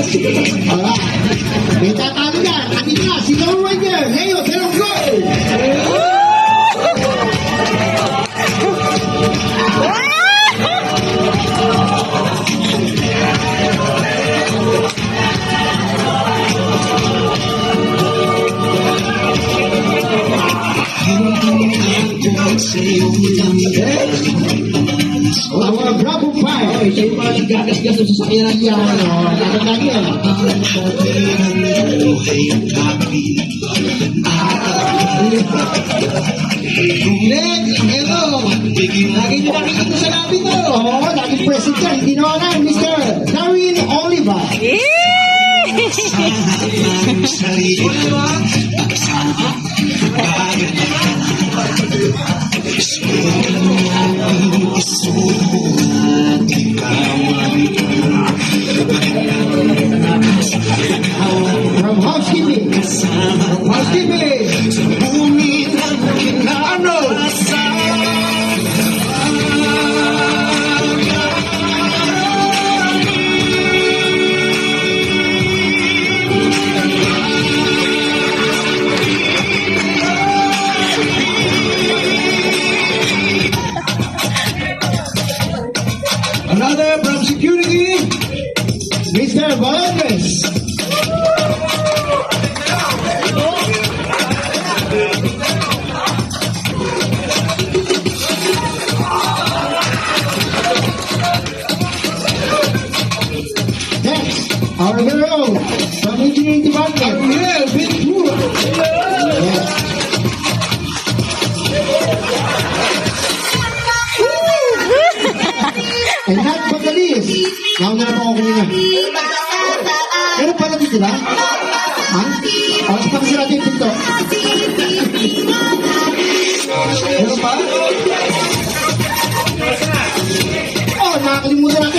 Alright. May tatalo yan. Andito na, si Lone Ranger. Leo, pero go! Our Bravo 5. Okay, siya yung mga gagas-gas sa sasakyan yan. Tatandaan yan. Next, ito. Lagi nyo nakikita sa labi to. Oo, lagi present yan. Hindi na wala, Mr. Darwin Oliva. From housekeeping. Arnold. Another from security, Mr. Valdez. Next, our hero from engineering department. Yeah, Ventura. Yes. And not but the least, nauna na po ako kanina. Meron pala dito ba? Ha? O, tapos natin yung pinto. Meron pa? Oh, nakakalimutan natin.